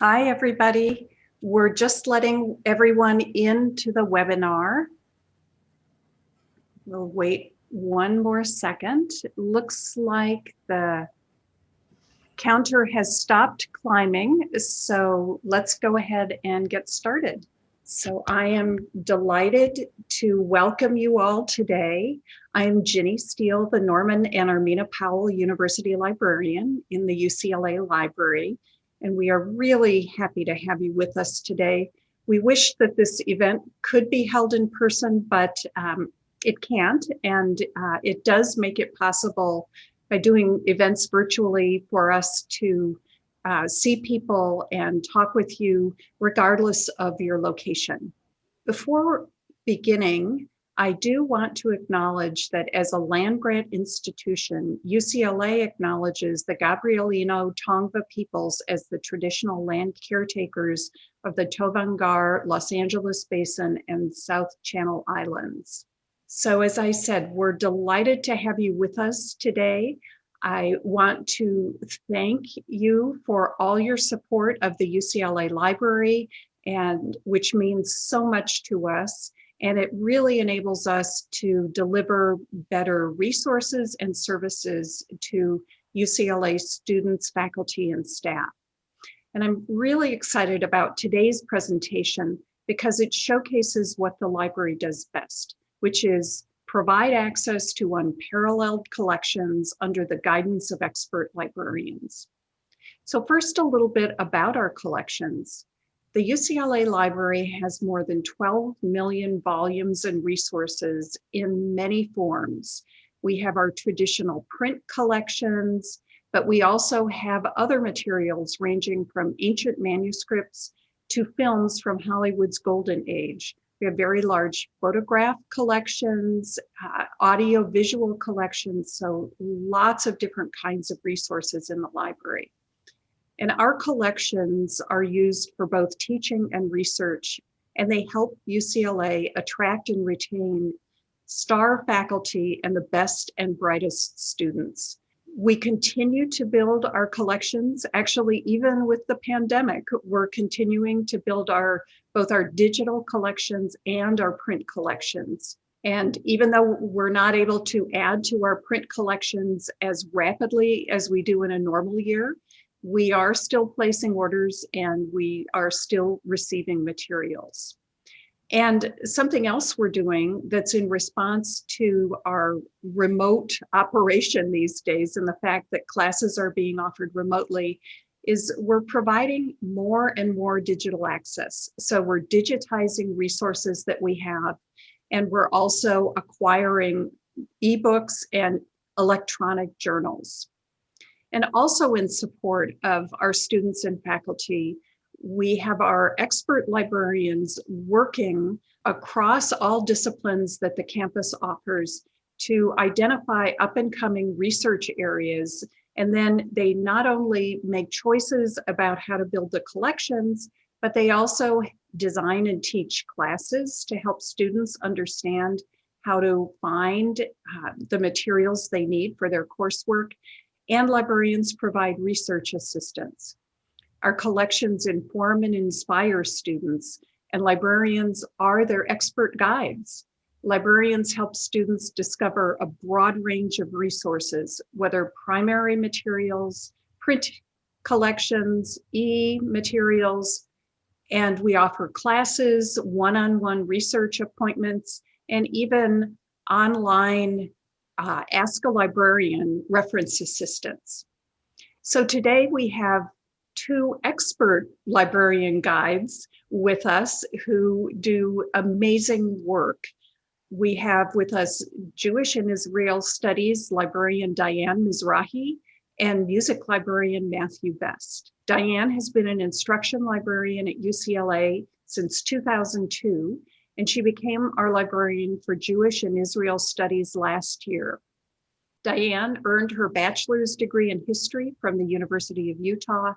Hi, everybody. We're just letting everyone into the webinar. We'll wait one more second. It looks like the counter has stopped climbing, so let's go ahead and get started. So I am delighted to welcome you all today. I am Ginny Steele, the Norman and Armina Powell University Librarian in the UCLA Library, and we are really happy to have you with us today. We wish that this event could be held in person, but it can't, and it does make it possible by doing events virtually for us to see people and talk with you regardless of your location. Before beginning, I do want to acknowledge that as a land grant institution, UCLA acknowledges the Gabrielino Tongva peoples as the traditional land caretakers of the Tovaangar, Los Angeles Basin, and South Channel Islands. So as I said, we're delighted to have you with us today. I want to thank you for all your support of the UCLA Library, and which means so much to us. And it really enables us to deliver better resources and services to UCLA students, faculty, and staff. And I'm really excited about today's presentation because it showcases what the library does best, which is provide access to unparalleled collections under the guidance of expert librarians. So first, a little bit about our collections. The UCLA Library has more than 12 million volumes and resources in many forms. We have our traditional print collections, but we also have other materials ranging from ancient manuscripts to films from Hollywood's golden age. We have very large photograph collections, audio-visual collections, so lots of different kinds of resources in the library. And our collections are used for both teaching and research, and they help UCLA attract and retain star faculty and the best and brightest students. We continue to build our collections. Actually, even with the pandemic, we're continuing to build both our digital collections and our print collections. And even though we're not able to add to our print collections as rapidly as we do in a normal year, we are still placing orders and we are still receiving materials. And something else we're doing that's in response to our remote operation these days and the fact that classes are being offered remotely is we're providing more and more digital access. So we're digitizing resources that we have, and we're also acquiring ebooks and electronic journals. And also in support of our students and faculty, we have our expert librarians working across all disciplines that the campus offers to identify up and coming research areas. And then they not only make choices about how to build the collections, but they also design and teach classes to help students understand how to find the materials they need for their coursework. And librarians provide research assistance. Our collections inform and inspire students, and librarians are their expert guides. Librarians help students discover a broad range of resources, whether primary materials, print collections, e-materials, and we offer classes, one-on-one research appointments, and even online Ask a Librarian reference assistance. So today we have two expert librarian guides with us who do amazing work. We have with us Jewish and Israel Studies librarian Diane Mizrahi and music librarian Matthew Best. Diane has been an instruction librarian at UCLA since 2002, and she became our librarian for Jewish and Israel Studies last year. Diane earned her bachelor's degree in history from the University of Utah,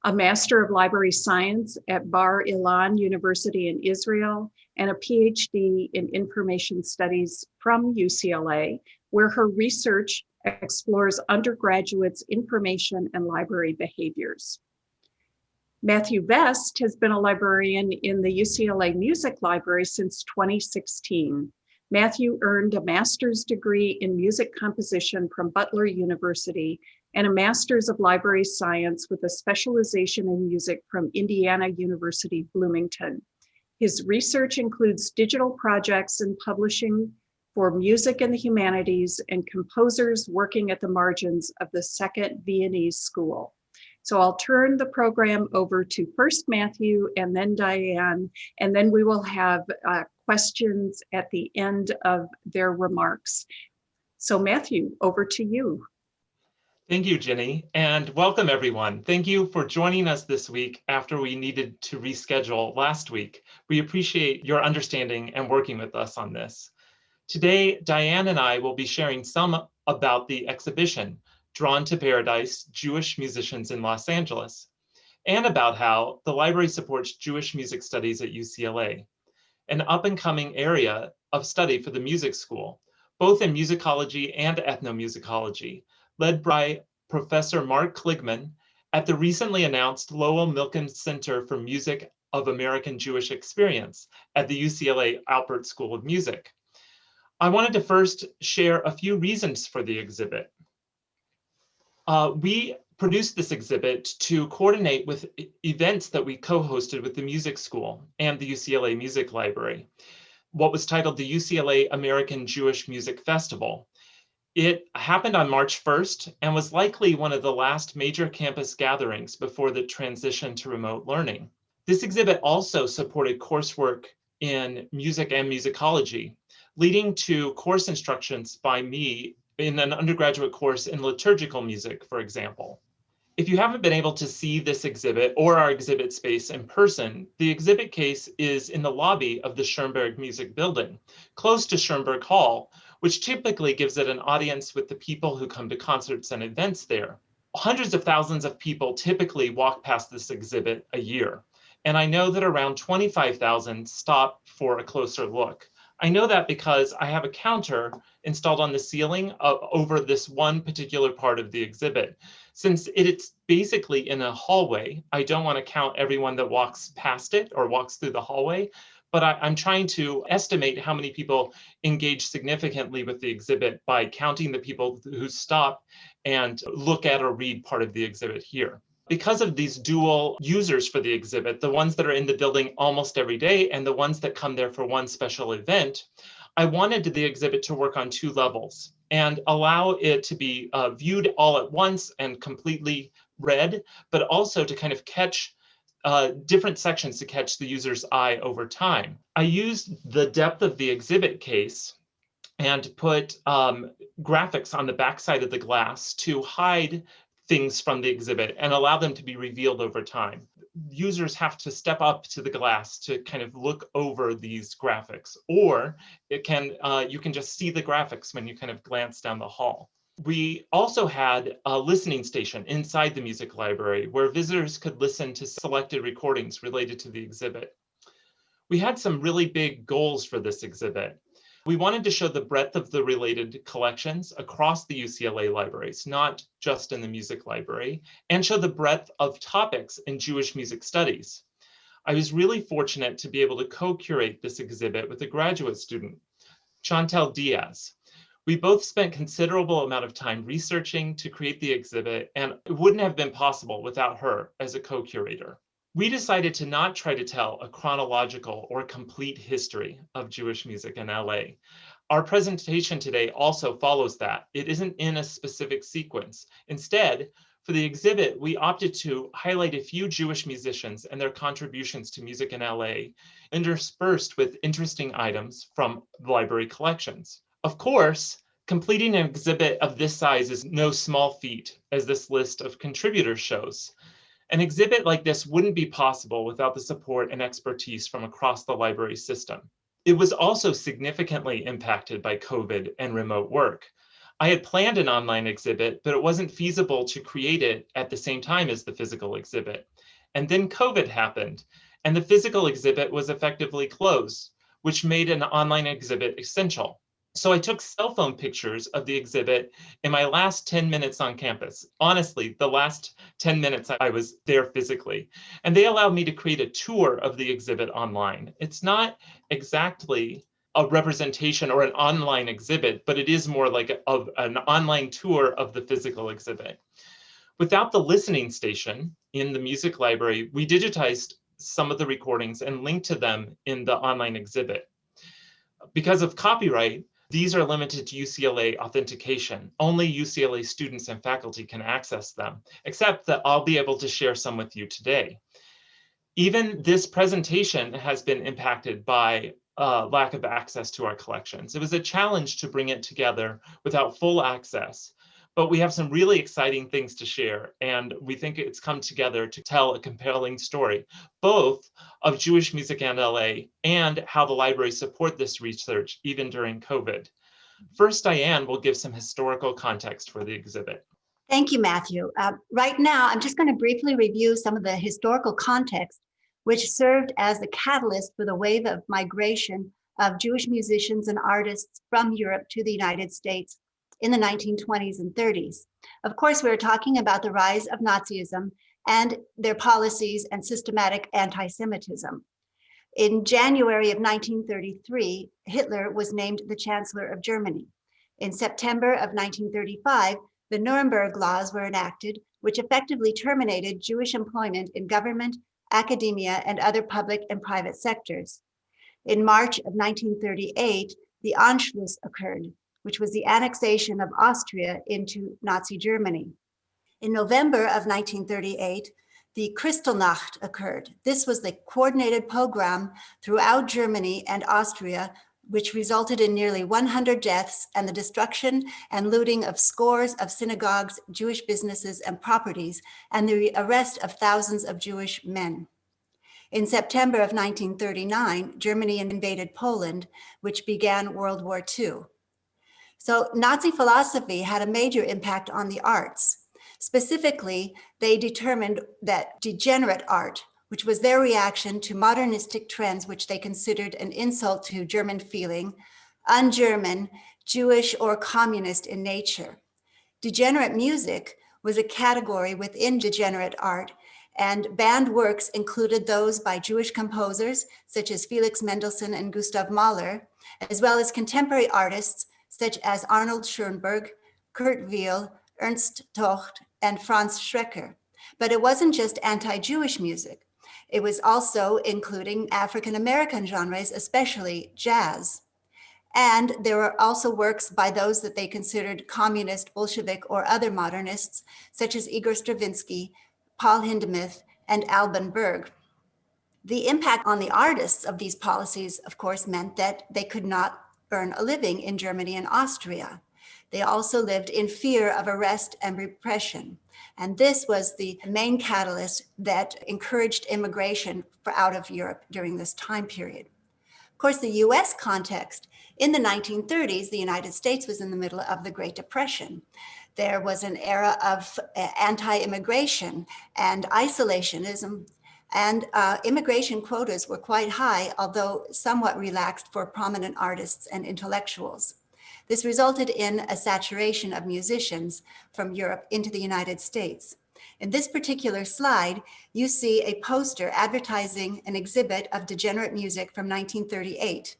a Master of Library Science at Bar Ilan University in Israel, and a PhD in Information Studies from UCLA, where her research explores undergraduates' information and library behaviors. Matthew Best has been a librarian in the UCLA Music Library since 2016. Matthew earned a master's degree in music composition from Butler University and a master's of library science with a specialization in music from Indiana University, Bloomington. His research includes digital projects and publishing for music and the humanities and composers working at the margins of the Second Viennese School. So I'll turn the program over to first Matthew and then Diane, and then we will have questions at the end of their remarks. So Matthew, over to you. Thank you, Jenny, and welcome everyone. Thank you for joining us this week after we needed to reschedule last week. We appreciate your understanding and working with us on this. Today, Diane and I will be sharing some about the exhibition, Drawn to Paradise, Jewish Musicians in Los Angeles, and about how the library supports Jewish music studies at UCLA, an up-and-coming area of study for the music school, both in musicology and ethnomusicology, led by Professor Mark Kligman at the recently announced Lowell Milken Center for Music of American Jewish Experience at the UCLA Alpert School of Music. I wanted to first share a few reasons for the exhibit. We produced this exhibit to coordinate with events that we co-hosted with the music school and the UCLA Music Library, what was titled the UCLA American Jewish Music Festival. It happened on March 1st and was likely one of the last major campus gatherings before the transition to remote learning. This exhibit also supported coursework in music and musicology, leading to course instructions by me in an undergraduate course in liturgical music, for example. If you haven't been able to see this exhibit or our exhibit space in person, the exhibit case is in the lobby of the Schoenberg Music Building, close to Schoenberg Hall, which typically gives it an audience with the people who come to concerts and events there. Hundreds of thousands of people typically walk past this exhibit a year, and I know that around 25,000 stop for a closer look. I know that because I have a counter installed on the ceiling over this one particular part of the exhibit. Since it's basically in a hallway, I don't want to count everyone that walks past it or walks through the hallway, but I'm trying to estimate how many people engage significantly with the exhibit by counting the people who stop and look at or read part of the exhibit here. Because of these dual users for the exhibit, the ones that are in the building almost every day and the ones that come there for one special event, I wanted the exhibit to work on two levels and allow it to be viewed all at once and completely read, but also to kind of catch different sections to catch the user's eye over time. I used the depth of the exhibit case and put graphics on the backside of the glass to hide things from the exhibit and allow them to be revealed over time. Users have to step up to the glass to kind of look over these graphics, or you can just see the graphics when you kind of glance down the hall. We also had a listening station inside the music library where visitors could listen to selected recordings related to the exhibit. We had some really big goals for this exhibit. We wanted to show the breadth of the related collections across the UCLA libraries, not just in the music library, and show the breadth of topics in Jewish music studies. I was really fortunate to be able to co-curate this exhibit with a graduate student, Chantel Diaz. We both spent considerable amount of time researching to create the exhibit, and it wouldn't have been possible without her as a co-curator. We decided to not try to tell a chronological or complete history of Jewish music in LA. Our presentation today also follows that. It isn't in a specific sequence. Instead, for the exhibit, we opted to highlight a few Jewish musicians and their contributions to music in LA, interspersed with interesting items from the library collections. Of course, completing an exhibit of this size is no small feat, as this list of contributors shows. An exhibit like this wouldn't be possible without the support and expertise from across the library system. It was also significantly impacted by COVID and remote work. I had planned an online exhibit, but it wasn't feasible to create it at the same time as the physical exhibit. And then COVID happened, and the physical exhibit was effectively closed, which made an online exhibit essential. So I took cell phone pictures of the exhibit in my last 10 minutes on campus. Honestly, the last 10 minutes I was there physically. And they allowed me to create a tour of the exhibit online. It's not exactly a representation or an online exhibit, but it is more like an online tour of the physical exhibit. Without the listening station in the music library, we digitized some of the recordings and linked to them in the online exhibit. Because of copyright, these are limited to UCLA authentication. Only UCLA students and faculty can access them, except that I'll be able to share some with you today. Even this presentation has been impacted by lack of access to our collections. It was a challenge to bring it together without full access, but we have some really exciting things to share, and we think it's come together to tell a compelling story, both of Jewish music in LA and how the libraries support this research even during COVID. First, Diane will give some historical context for the exhibit. Thank you, Matthew. Right now, I'm just going to briefly review some of the historical context which served as the catalyst for the wave of migration of Jewish musicians and artists from Europe to the United States in the 1920s and 30s. Of course, we're talking about the rise of Nazism and their policies and systematic anti-Semitism. In January of 1933, Hitler was named the Chancellor of Germany. In September of 1935, the Nuremberg Laws were enacted, which effectively terminated Jewish employment in government, academia, and other public and private sectors. In March of 1938, the Anschluss occurred, which was the annexation of Austria into Nazi Germany. In November of 1938, the Kristallnacht occurred. This was the coordinated pogrom throughout Germany and Austria, which resulted in nearly 100 deaths and the destruction and looting of scores of synagogues, Jewish businesses and properties, and the arrest of thousands of Jewish men. In September of 1939, Germany invaded Poland, which began World War II. So Nazi philosophy had a major impact on the arts. Specifically, they determined that degenerate art, which was their reaction to modernistic trends, which they considered an insult to German feeling, un-German, Jewish, or communist in nature. Degenerate music was a category within degenerate art, and banned works included those by Jewish composers, such as Felix Mendelssohn and Gustav Mahler, as well as contemporary artists, such as Arnold Schoenberg, Kurt Weill, Ernst Tocht, and Franz Schrecker. But it wasn't just anti-Jewish music. It was also including African-American genres, especially jazz. And there were also works by those that they considered communist, Bolshevik, or other modernists, such as Igor Stravinsky, Paul Hindemith, and Alban Berg. The impact on the artists of these policies, of course, meant that they could not earn a living in Germany and Austria. They also lived in fear of arrest and repression. And this was the main catalyst that encouraged immigration out of Europe during this time period. Of course, the US context, in the 1930s, the United States was in the middle of the Great Depression. There was an era of anti-immigration and isolationism, and immigration quotas were quite high, although somewhat relaxed for prominent artists and intellectuals. This resulted in a saturation of musicians from Europe into the United States. In this particular slide, you see a poster advertising an exhibit of degenerate music from 1938.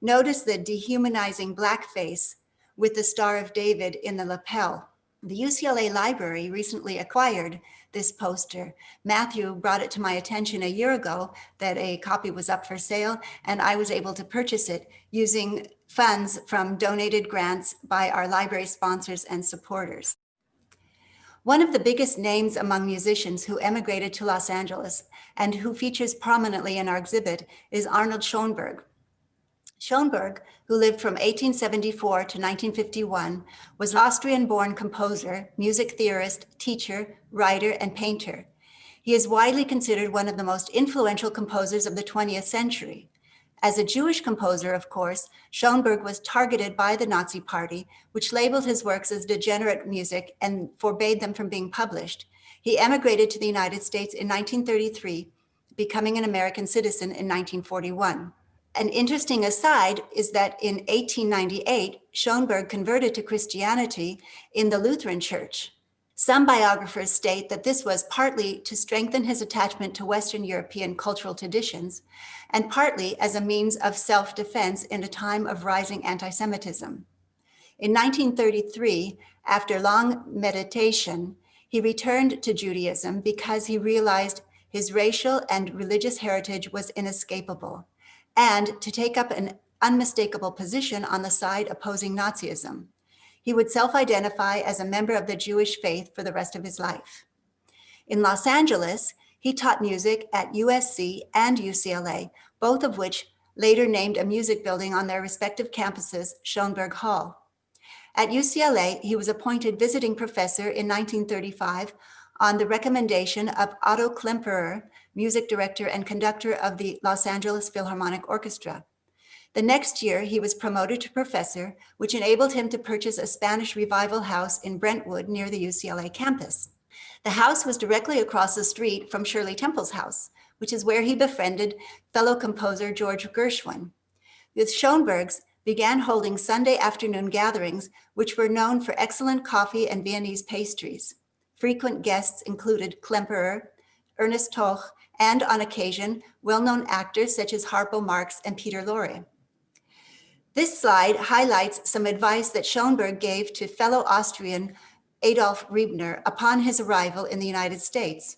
Notice the dehumanizing blackface with the Star of David in the lapel. The UCLA Library recently acquired this poster. Matthew brought it to my attention a year ago that a copy was up for sale, and I was able to purchase it using funds from donated grants by our library sponsors and supporters. One of the biggest names among musicians who emigrated to Los Angeles and who features prominently in our exhibit is Arnold Schoenberg. Schoenberg, who lived from 1874 to 1951, was an Austrian-born composer, music theorist, teacher, writer, and painter. He is widely considered one of the most influential composers of the 20th century. As a Jewish composer, of course, Schoenberg was targeted by the Nazi Party, which labeled his works as degenerate music and forbade them from being published. He emigrated to the United States in 1933, becoming an American citizen in 1941. An interesting aside is that in 1898, Schoenberg converted to Christianity in the Lutheran Church. Some biographers state that this was partly to strengthen his attachment to Western European cultural traditions, and partly as a means of self-defense in a time of rising anti-Semitism. In 1933, after long meditation, he returned to Judaism because he realized his racial and religious heritage was inescapable, and to take up an unmistakable position on the side opposing Nazism. He would self-identify as a member of the Jewish faith for the rest of his life. In Los Angeles, he taught music at USC and UCLA, both of which later named a music building on their respective campuses Schoenberg Hall. At UCLA, he was appointed visiting professor in 1935 on the recommendation of Otto Klemperer, music director and conductor of the Los Angeles Philharmonic Orchestra. The next year, he was promoted to professor, which enabled him to purchase a Spanish Revival house in Brentwood near the UCLA campus. The house was directly across the street from Shirley Temple's house, which is where he befriended fellow composer George Gershwin. The Schoenbergs began holding Sunday afternoon gatherings, which were known for excellent coffee and Viennese pastries. Frequent guests included Klemperer, Ernest Toch, and on occasion, well-known actors such as Harpo Marx and Peter Lorre. This slide highlights some advice that Schoenberg gave to fellow Austrian Adolf Riebner upon his arrival in the United States.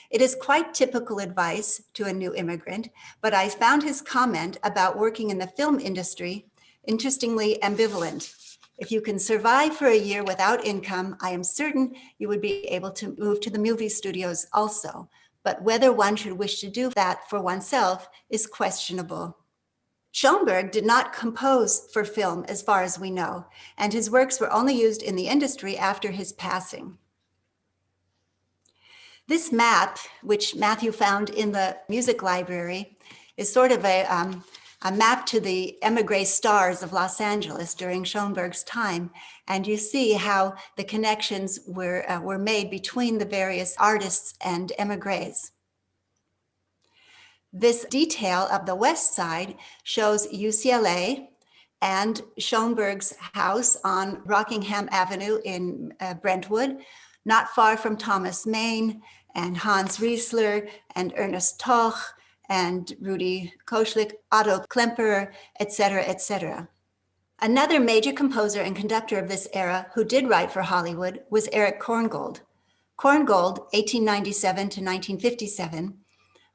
It is quite typical advice to a new immigrant, but I found his comment about working in the film industry interestingly ambivalent. If you can survive for a year without income, I am certain you would be able to move to the movie studios also, but whether one should wish to do that for oneself is questionable. Schoenberg did not compose for film as far as we know, and his works were only used in the industry after his passing. This map, which Matthew found in the music library, is sort of a map to the emigre stars of Los Angeles during Schoenberg's time. And you see how the connections were made between the various artists and emigres. This detail of the west side shows UCLA and Schoenberg's house on Rockingham Avenue in Brentwood, not far from Thomas Main and Hans Riesler and Ernest Toch and Rudi Koschlik, Otto Klemperer, etc., etc. Another major composer and conductor of this era who did write for Hollywood was Erich Korngold. Korngold, 1897 to 1957,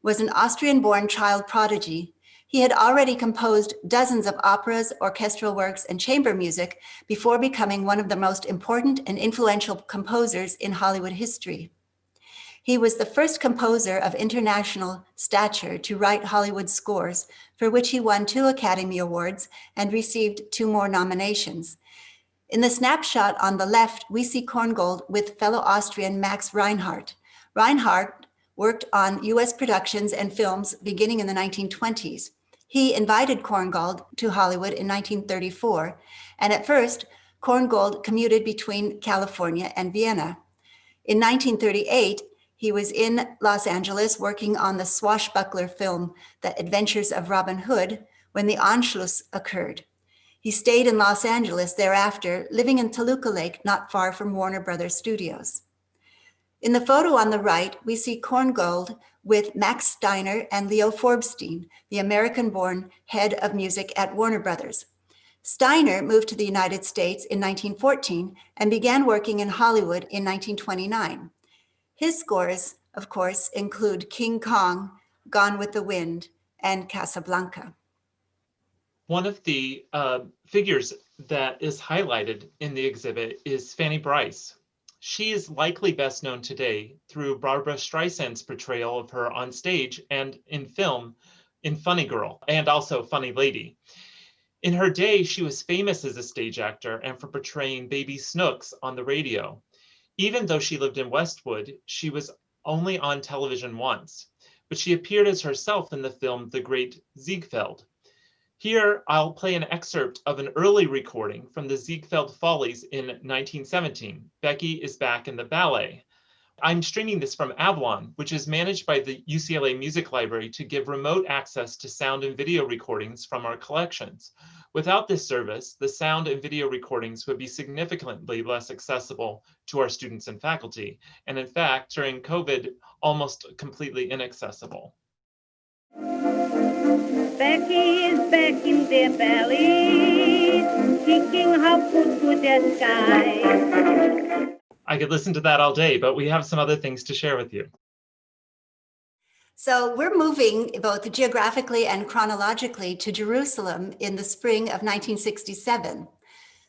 was an Austrian-born child prodigy. He had already composed dozens of operas, orchestral works, and chamber music before becoming one of the most important and influential composers in Hollywood history. He was the first composer of international stature to write Hollywood scores, for which he won 2 Academy Awards and received 2 more nominations. In the snapshot on the left, we see Korngold with fellow Austrian Max Reinhardt. Reinhardt worked on US productions and films beginning in the 1920s. He invited Korngold to Hollywood in 1934, and at first, Korngold commuted between California and Vienna. In 1938, he was in Los Angeles working on the swashbuckler film, The Adventures of Robin Hood, when the Anschluss occurred. He stayed in Los Angeles thereafter, living in Toluca Lake, not far from Warner Brothers Studios. In the photo on the right, we see Korngold with Max Steiner and Leo Forbstein, the American-born head of music at Warner Brothers. Steiner moved to the United States in 1914 and began working in Hollywood in 1929. His scores, of course, include King Kong, Gone with the Wind, and Casablanca. One of the figures that is highlighted in the exhibit is Fanny Brice. She is likely best known today through Barbra Streisand's portrayal of her on stage and in film in Funny Girl, and also Funny Lady. In her day, she was famous as a stage actor and for portraying Baby Snooks on the radio. Even though she lived in Westwood, she was only on television once, but she appeared as herself in the film The Great Ziegfeld. Here, I'll play an excerpt of an early recording from the Ziegfeld Follies in 1917, Becky is Back in the Ballet. I'm streaming this from Avalon, which is managed by the UCLA Music Library to give remote access to sound and video recordings from our collections. Without this service, the sound and video recordings would be significantly less accessible to our students and faculty, and in fact, during COVID, almost completely inaccessible. Becky is back in their belly, kicking her foot to the sky. I could listen to that all day, but we have some other things to share with you. So we're moving both geographically and chronologically to Jerusalem in the spring of 1967.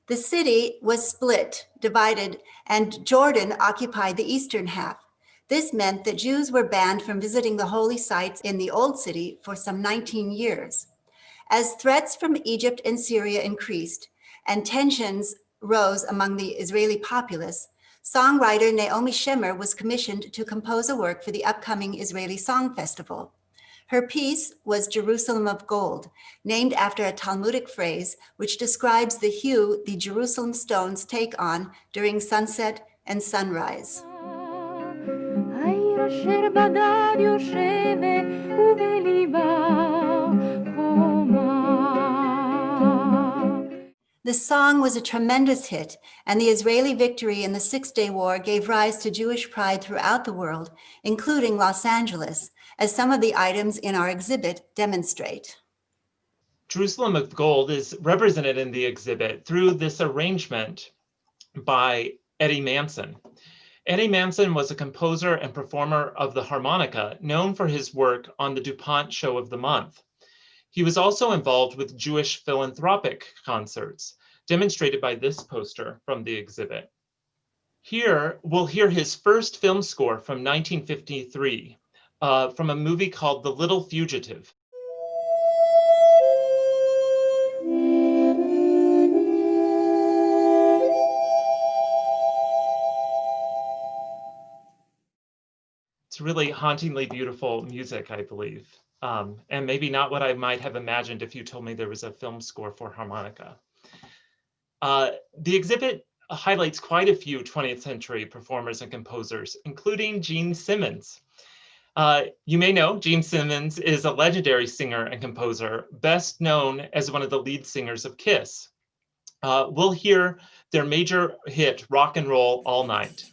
The city was split, divided, and Jordan occupied the eastern half. This meant that Jews were banned from visiting the holy sites in the Old City for some 19 years. As threats from Egypt and Syria increased and tensions rose among the Israeli populace, songwriter Naomi Shemer was commissioned to compose a work for the upcoming Israeli Song Festival. Her piece was Jerusalem of Gold, named after a Talmudic phrase which describes the hue the Jerusalem stones take on during sunset and sunrise. The song was a tremendous hit, and the Israeli victory in the Six-Day War gave rise to Jewish pride throughout the world, including Los Angeles, as some of the items in our exhibit demonstrate. Jerusalem of Gold is represented in the exhibit through this arrangement by Eddie Manson. Eddie Manson was a composer and performer of the harmonica, known for his work on the DuPont Show of the Month. He was also involved with Jewish philanthropic concerts, demonstrated by this poster from the exhibit. Here, we'll hear his first film score from 1953, from a movie called The Little Fugitive. It's really hauntingly beautiful music, I believe. And maybe not what I might have imagined if you told me there was a film score for harmonica. The exhibit highlights quite a few 20th century performers and composers, including Gene Simmons. You may know Gene Simmons is a legendary singer and composer, best known as one of the lead singers of Kiss. We'll hear their major hit, Rock and Roll All Night.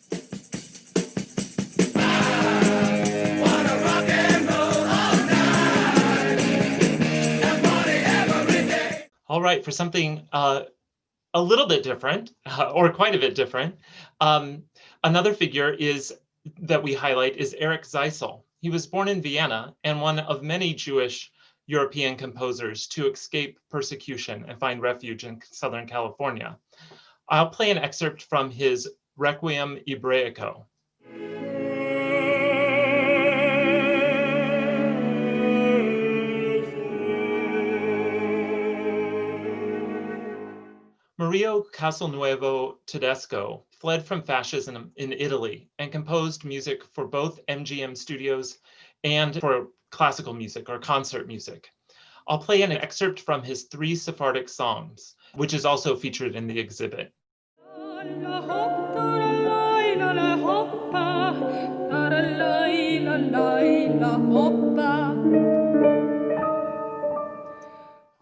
All right, for something a little bit different, or quite a bit different, another figure that we highlight is Eric Zeisel. He was born in Vienna and one of many Jewish European composers to escape persecution and find refuge in Southern California. I'll play an excerpt from his Requiem Hebraico. Mario Castelnuovo Tedesco fled from fascism in Italy and composed music for both MGM Studios and for classical music or concert music. I'll play an excerpt from his 3 Sephardic songs, which is also featured in the exhibit.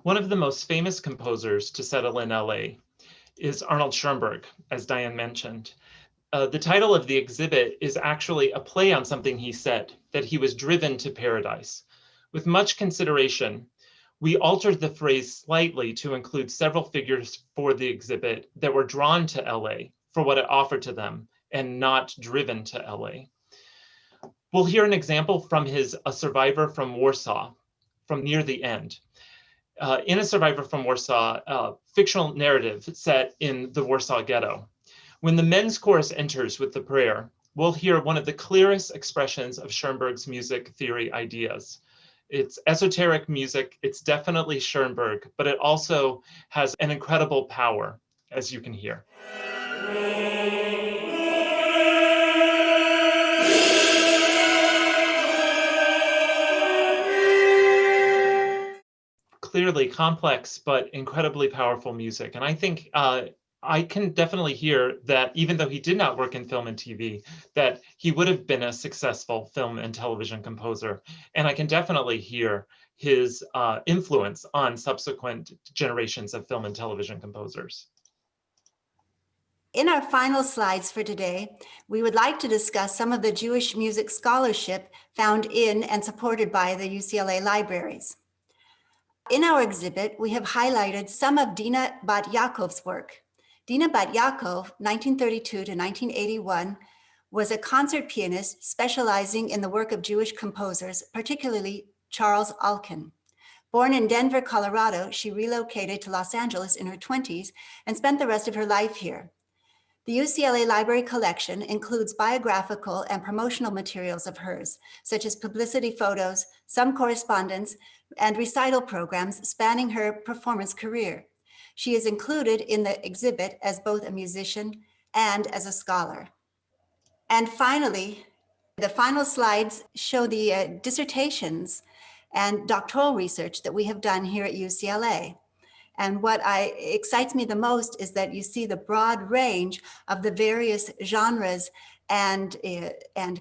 One of the most famous composers to settle in LA is Arnold Schoenberg, as Diane mentioned. The title of the exhibit is actually a play on something he said, that he was driven to paradise. With much consideration, we altered the phrase slightly to include several figures for the exhibit that were drawn to LA for what it offered to them and not driven to LA. We'll hear an example from his A Survivor from Warsaw, from near the end. In A Survivor from Warsaw, fictional narrative set in the Warsaw Ghetto. When the men's chorus enters with the prayer, we'll hear one of the clearest expressions of Schoenberg's music theory ideas. It's esoteric music, it's definitely Schoenberg, but it also has an incredible power, as you can hear. Clearly complex, but incredibly powerful music. And I think I can definitely hear that even though he did not work in film and TV, that he would have been a successful film and television composer. And I can definitely hear his influence on subsequent generations of film and television composers. In our final slides for today, we would like to discuss some of the Jewish music scholarship found in and supported by the UCLA libraries. In our exhibit, we have highlighted some of Dina Bat Yaakov's work. Dina Bat Yaakov, 1932 to 1981, was a concert pianist specializing in the work of Jewish composers, particularly Charles Alkin. Born in Denver, Colorado, she relocated to Los Angeles in her 20s and spent the rest of her life here. The UCLA Library collection includes biographical and promotional materials of hers, such as publicity photos, some correspondence, and recital programs spanning her performance career. She is included in the exhibit as both a musician and as a scholar. And finally, the final slides show the dissertations and doctoral research that we have done here at UCLA. And what excites me the most is that you see the broad range of the various genres and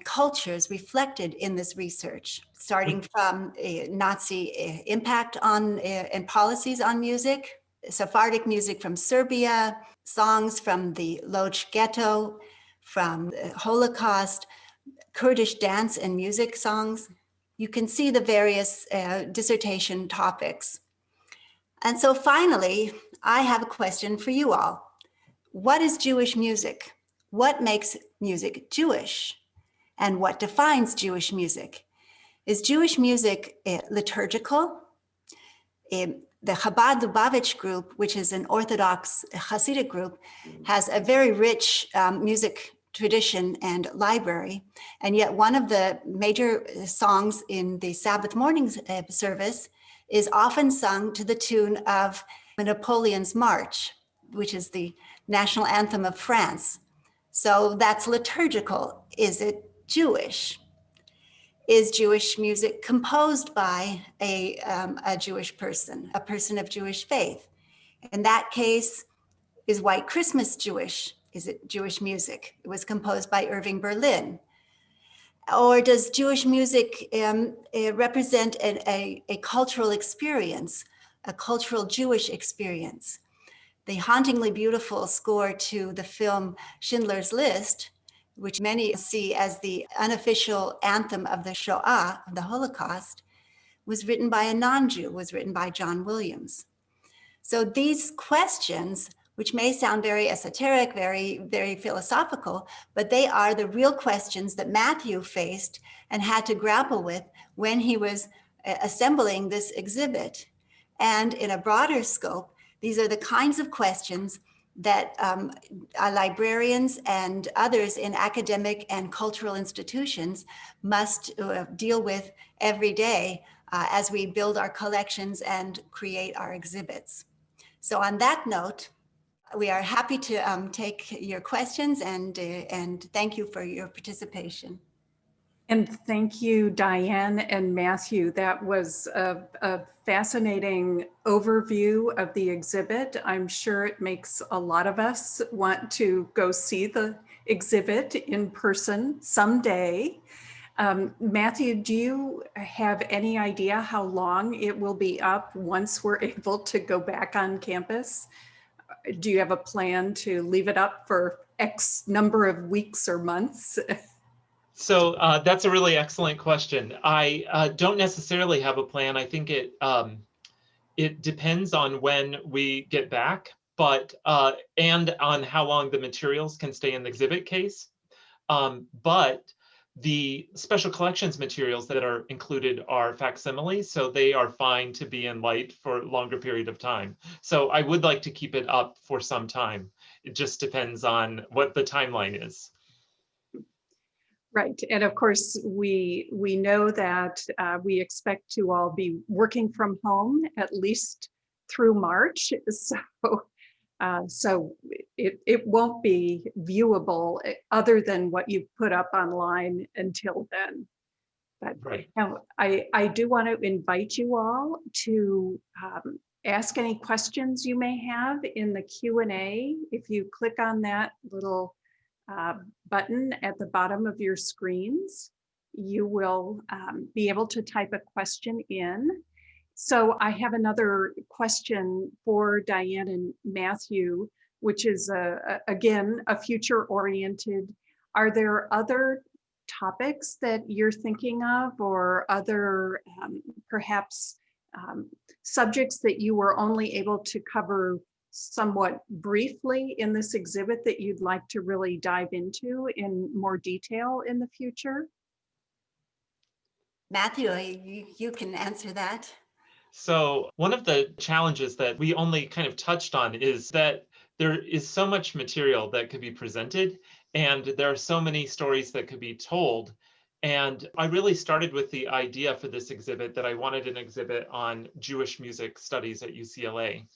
cultures reflected in this research, starting from Nazi impact on and policies on music, Sephardic music from Serbia, songs from the Lodz ghetto, from the Holocaust, Kurdish dance and music songs. You can see the various dissertation topics. And so finally, I have a question for you all. What is Jewish music? What makes music Jewish? And what defines Jewish music? Is Jewish music liturgical? The Chabad Lubavitch group, which is an Orthodox Hasidic group, has a very rich music tradition and library. And yet one of the major songs in the Sabbath morning service is often sung to the tune of Napoleon's March, which is the national anthem of France. So that's liturgical. Is it Jewish? Is Jewish music composed by a Jewish person, a person of Jewish faith? In that case, is White Christmas Jewish? Is it Jewish music? It was composed by Irving Berlin. Or does Jewish music represent a cultural experience, a cultural Jewish experience? The hauntingly beautiful score to the film Schindler's List, which many see as the unofficial anthem of the Shoah, of the Holocaust, was written by a non-Jew, was written by John Williams. So these questions, which may sound very esoteric, very, very philosophical, but they are the real questions that Matthew faced and had to grapple with when he was assembling this exhibit. And in a broader scope, these are the kinds of questions that librarians and others in academic and cultural institutions must deal with every day as we build our collections and create our exhibits. So on that note, we are happy to take your questions and thank you for your participation. And thank you, Diane and Matthew. That was a fascinating overview of the exhibit. I'm sure it makes a lot of us want to go see the exhibit in person someday. Matthew, do you have any idea how long it will be up once we're able to go back on campus? Do you have a plan to leave it up for X number of weeks or months? So that's a really excellent question. I don't necessarily have a plan. I think it depends on when we get back, but and on how long the materials can stay in the exhibit case. But the special collections materials that are included are facsimiles, so they are fine to be in light for a longer period of time. So I would like to keep it up for some time. It just depends on what the timeline is. Right, and of course, we know that we expect to all be working from home at least through March. So it won't be viewable other than what you put up online until then. But right. now I do want to invite you all to ask any questions you may have in the Q&A. If you click on that little button at the bottom of your screens, you will be able to type a question in. So I have another question for Diane and Matthew, which is again, a future-oriented. Are there other topics that you're thinking of, or other perhaps subjects that you were only able to cover somewhat briefly in this exhibit that you'd like to really dive into in more detail in the future? Matthew, you can answer that. So one of the challenges that we only kind of touched on is that there is so much material that could be presented, and there are so many stories that could be told. And I really started with the idea for this exhibit that I wanted an exhibit on Jewish music studies at UCLA.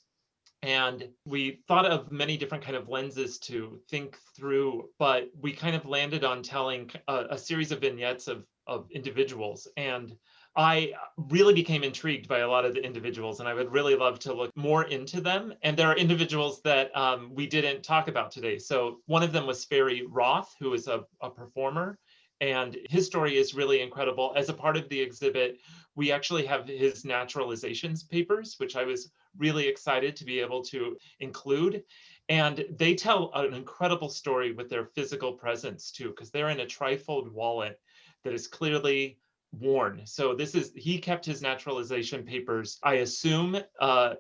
And we thought of many different kind of lenses to think through, but we kind of landed on telling a series of vignettes of individuals. And I really became intrigued by a lot of the individuals, and I would really love to look more into them. And there are individuals that we didn't talk about today. So one of them was Ferry Roth, who is a performer, and his story is really incredible. As a part of the exhibit, we actually have his naturalizations papers, which I was really excited to be able to include. And they tell an incredible story with their physical presence too, because they're in a trifold wallet that is clearly worn. So he kept his naturalization papers, I assume,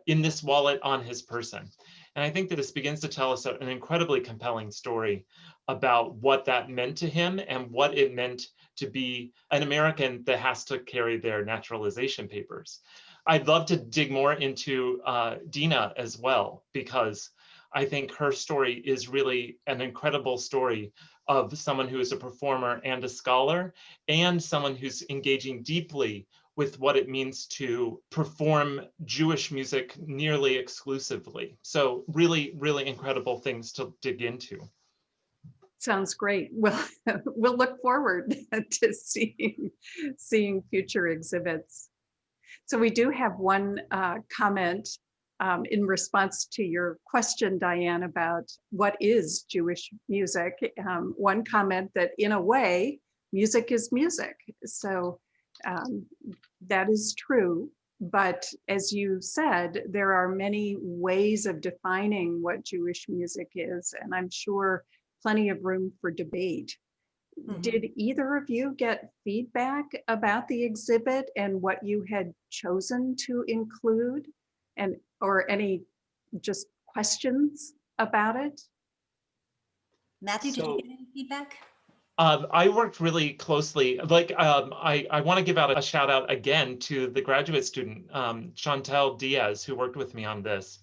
in this wallet on his person. And I think that this begins to tell us an incredibly compelling story about what that meant to him and what it meant to be an American that has to carry their naturalization papers. I'd love to dig more into Dina as well, because I think her story is really an incredible story of someone who is a performer and a scholar, and someone who's engaging deeply with what it means to perform Jewish music nearly exclusively. So really, really incredible things to dig into. Sounds great. Well, we'll look forward to seeing future exhibits. So we do have one comment in response to your question, Diane, about what is Jewish music. One comment that in a way, music is music. So that is true. But as you said, there are many ways of defining what Jewish music is, and I'm sure plenty of room for debate. Mm-hmm. Did either of you get feedback about the exhibit and what you had chosen to include, and or any just questions about it? Matthew, did you get any feedback? I worked really closely. I want to give out a shout out again to the graduate student, Chantel Diaz, who worked with me on this.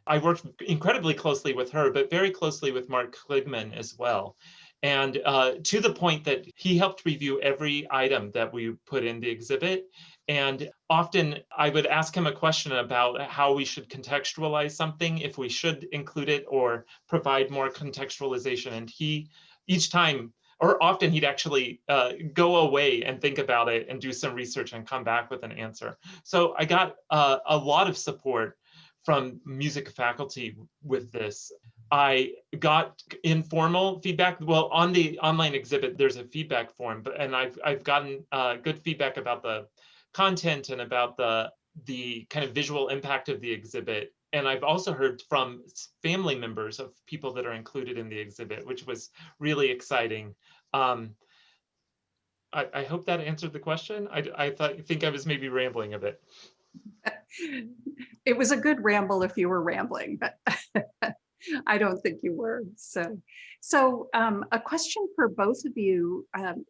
I worked incredibly closely with her, but very closely with Mark Kligman as well. And to the point that he helped review every item that we put in the exhibit. And often I would ask him a question about how we should contextualize something, if we should include it or provide more contextualization. And he, each time, or often he'd actually go away and think about it and do some research and come back with an answer. So I got a lot of support from music faculty with this. I got informal feedback. Well, on the online exhibit, there's a feedback form, and I've gotten good feedback about the content and about the kind of visual impact of the exhibit. And I've also heard from family members of people that are included in the exhibit, which was really exciting. I hope that answered the question. I think I was maybe rambling a bit. It was a good ramble if you were rambling, but I don't think you were. So a question for both of you.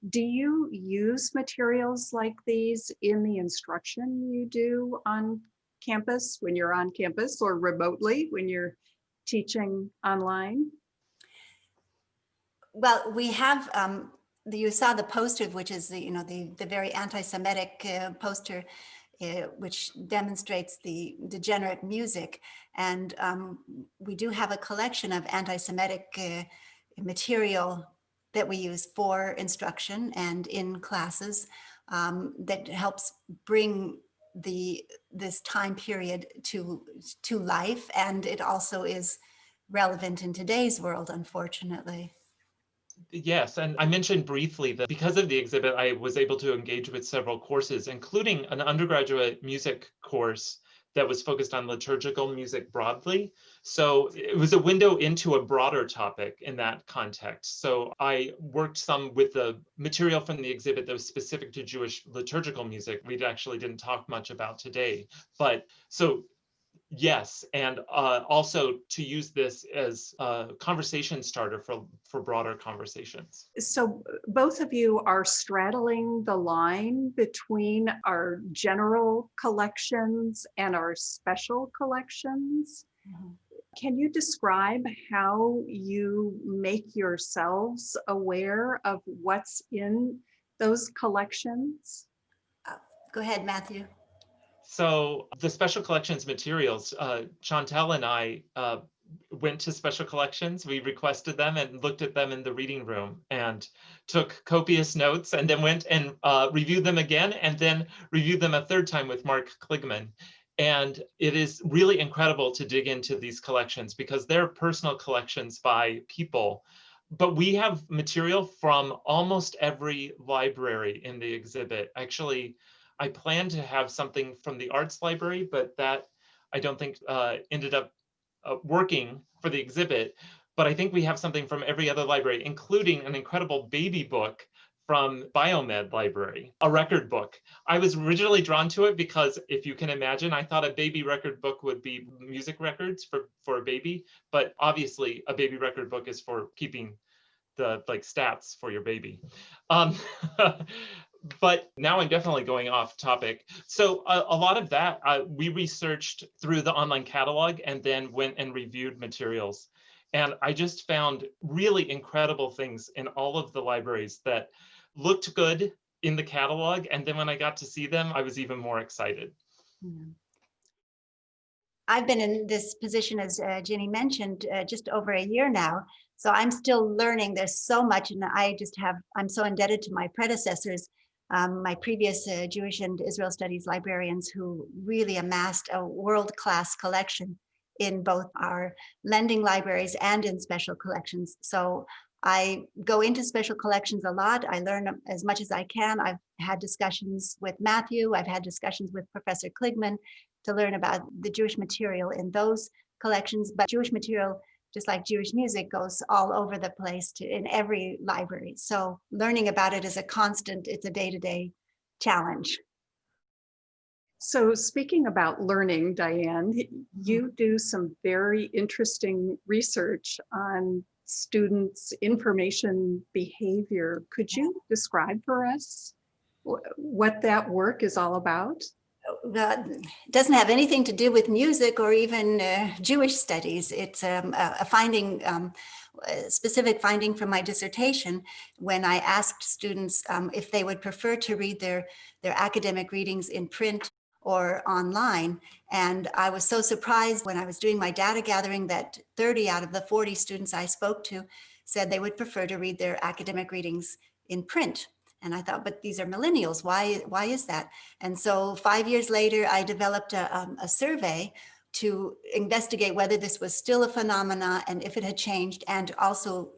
Do you use materials like these in the instruction you do on campus, when you're on campus, or remotely when you're teaching online? Well, we have, you saw the poster, which is the very anti-Semitic poster, which demonstrates the degenerate music. And we do have a collection of anti-Semitic material that we use for instruction and in classes that helps bring this time period to life, and it also is relevant in today's world, unfortunately. Yes, and I mentioned briefly that because of the exhibit, I was able to engage with several courses, including an undergraduate music course that was focused on liturgical music broadly. So it was a window into a broader topic in that context. So I worked some with the material from the exhibit that was specific to Jewish liturgical music. We actually didn't talk much about today, but so yes, and also to use this as a conversation starter for broader conversations. So both of you are straddling the line between our general collections and our special collections. Mhm. Can you describe how you make yourselves aware of what's in those collections? Go ahead, Matthew. So the special collections materials, Chantel and I went to special collections. We requested them and looked at them in the reading room and took copious notes, and then went and reviewed them again, and then reviewed them a third time with Mark Kligman. And it is really incredible to dig into these collections because they're personal collections by people. But we have material from almost every library in the exhibit. Actually, I plan to have something from the arts library, but that I don't think ended up working for the exhibit. But I think we have something from every other library, including an incredible baby book from Biomed Library, a record book. I was originally drawn to it because, if you can imagine, I thought a baby record book would be music records for a baby, but obviously a baby record book is for keeping the stats for your baby. But now I'm definitely going off topic. So a lot of that we researched through the online catalog and then went and reviewed materials. And I just found really incredible things in all of the libraries that looked good in the catalog. And then when I got to see them, I was even more excited. Mhm. I've been in this position, as Ginny mentioned, just over a year now. So I'm still learning. There's so much, and I'm so indebted to my predecessors, my previous Jewish and Israel Studies librarians, who really amassed a world-class collection in both our lending libraries and in special collections. So I go into special collections a lot. I learn as much as I can. I've had discussions with Matthew. I've had discussions with Professor Kligman to learn about the Jewish material in those collections. But Jewish material, just like Jewish music, goes all over the place in every library. So learning about it is a constant, it's a day-to-day challenge. So speaking about learning, Diane, you do some very interesting research on students' information behavior. Could you describe for us what that work is all about? It doesn't have anything to do with music or even Jewish studies. It's a finding, a specific finding from my dissertation, when I asked students if they would prefer to read their academic readings in print or online. And I was so surprised when I was doing my data gathering that 30 out of the 40 students I spoke to said they would prefer to read their academic readings in print. And I thought, but these are millennials. Why is that? And so 5 years later, I developed a survey to investigate whether this was still a phenomena and if it had changed, and also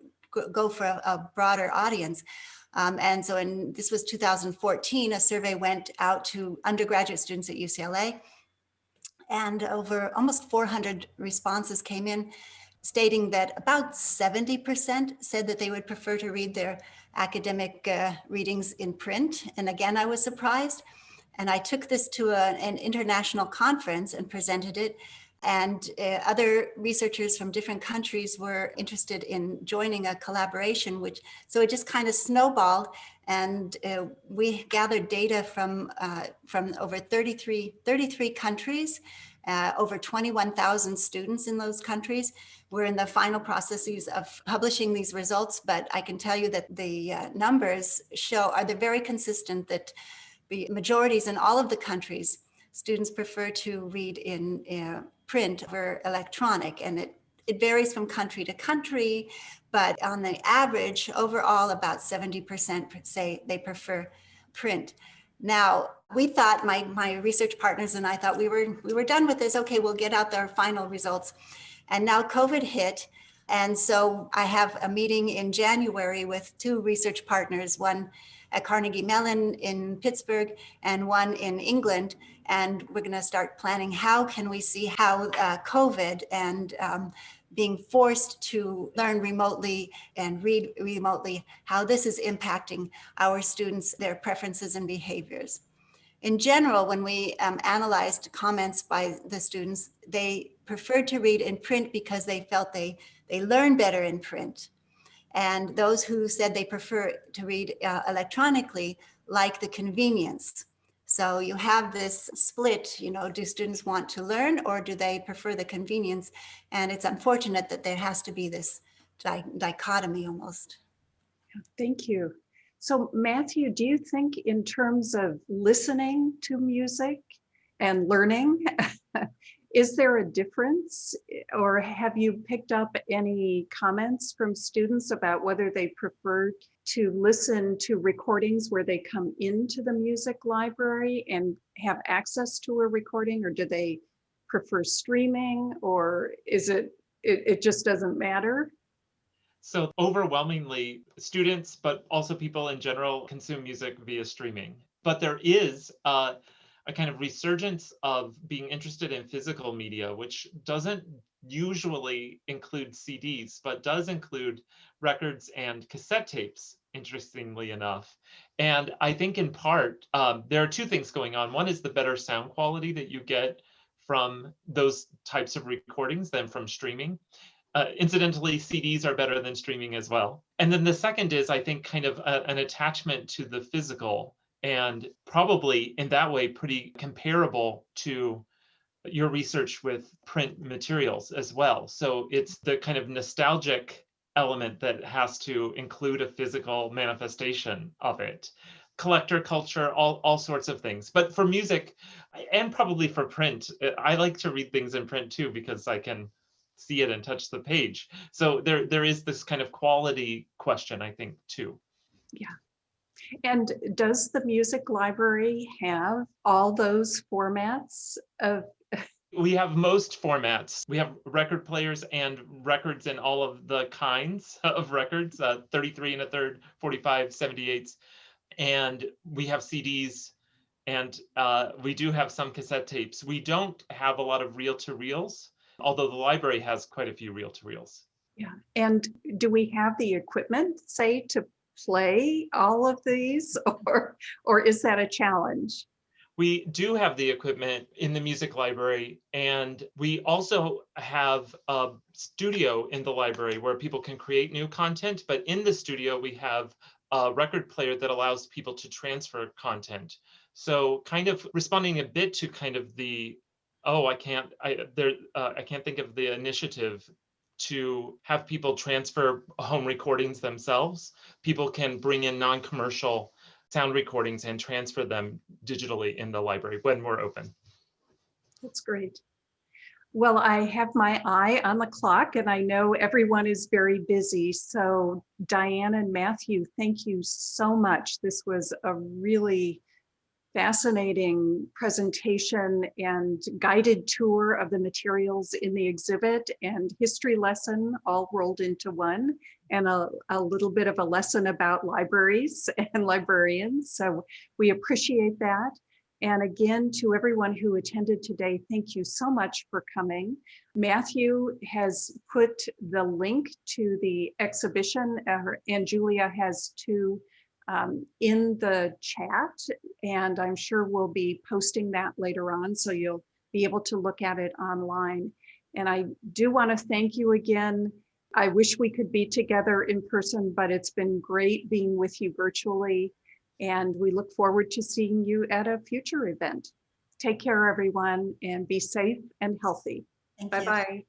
go for a broader audience. And so this was 2014, a survey went out to undergraduate students at UCLA, and over almost 400 responses came in, stating that about 70% said that they would prefer to read their academic readings in print. And again, I was surprised. And I took this to an international conference and presented it. And other researchers from different countries were interested in joining a collaboration, so it just kind of snowballed. And we gathered data from over 33 countries, over 21,000 students in those countries. We're in the final processes of publishing these results, but I can tell you that the numbers they're very consistent, that the majorities in all of the countries, students prefer to read in print over electronic, and it varies from country to country, but on the average, overall, about 70% say they prefer print. Now, we thought, my research partners and I thought we were done with this. Okay, we'll get out our final results. And now COVID hit. And so I have a meeting in January with two research partners, one at Carnegie Mellon in Pittsburgh and one in England. And we're going to start planning how can we see how COVID and being forced to learn remotely and read remotely, how this is impacting our students, their preferences and behaviors. In general, when we analyzed comments by the students, they preferred to read in print because they felt they learn better in print. And those who said they prefer to read electronically like the convenience. So you have this split, do students want to learn or do they prefer the convenience? And it's unfortunate that there has to be this dichotomy almost. Thank you. So Matthew, do you think in terms of listening to music and learning, is there a difference, or have you picked up any comments from students about whether they prefer to listen to recordings where they come into the music library and have access to a recording, or do they prefer streaming, or is it just doesn't matter? So overwhelmingly, students, but also people in general, consume music via streaming. But there is a kind of resurgence of being interested in physical media, which doesn't usually include CDs, but does include records and cassette tapes, interestingly enough. And I think in part, there are two things going on. One is the better sound quality that you get from those types of recordings than from streaming. Incidentally, CDs are better than streaming as well. And then the second is, I think, kind of an attachment to the physical, and probably in that way pretty comparable to your research with print materials as well. So it's the kind of nostalgic element that has to include a physical manifestation of it. Collector culture, all sorts of things. But for music, and probably for print, I like to read things in print too, because I can see it and touch the page. So there is this kind of quality question, I think, too. Yeah. And does the music library have all those formats of? We have most formats. We have record players and records in all of the kinds of records, 33 and a third, 45, 78s. And we have CDs, and we do have some cassette tapes. We don't have a lot of reel-to-reels, although the library has quite a few reel-to-reels. Yeah. And do we have the equipment, say, to play all of these, or is that a challenge? We do have the equipment in the music library, and we also have a studio in the library where people can create new content. But in the studio, we have a record player that allows people to transfer content. So kind of responding a bit to kind of the, I can't think of the initiative to have people transfer home recordings themselves. People can bring in non-commercial sound recordings and transfer them digitally in the library when we're open. That's great. Well, I have my eye on the clock and I know everyone is very busy. So Diane and Matthew, thank you so much. This was a really fascinating presentation and guided tour of the materials in the exhibit and history lesson all rolled into one, and a little bit of a lesson about libraries and librarians. So we appreciate that. And again, to everyone who attended today, thank you so much for coming. Matthew has put the link to the exhibition, and Julia has too, in the chat, and I'm sure we'll be posting that later on, so you'll be able to look at it online. And I do want to thank you again. I wish we could be together in person, but it's been great being with you virtually, and we look forward to seeing you at a future event. Take care, everyone, and be safe and healthy. Thank you. Bye-bye.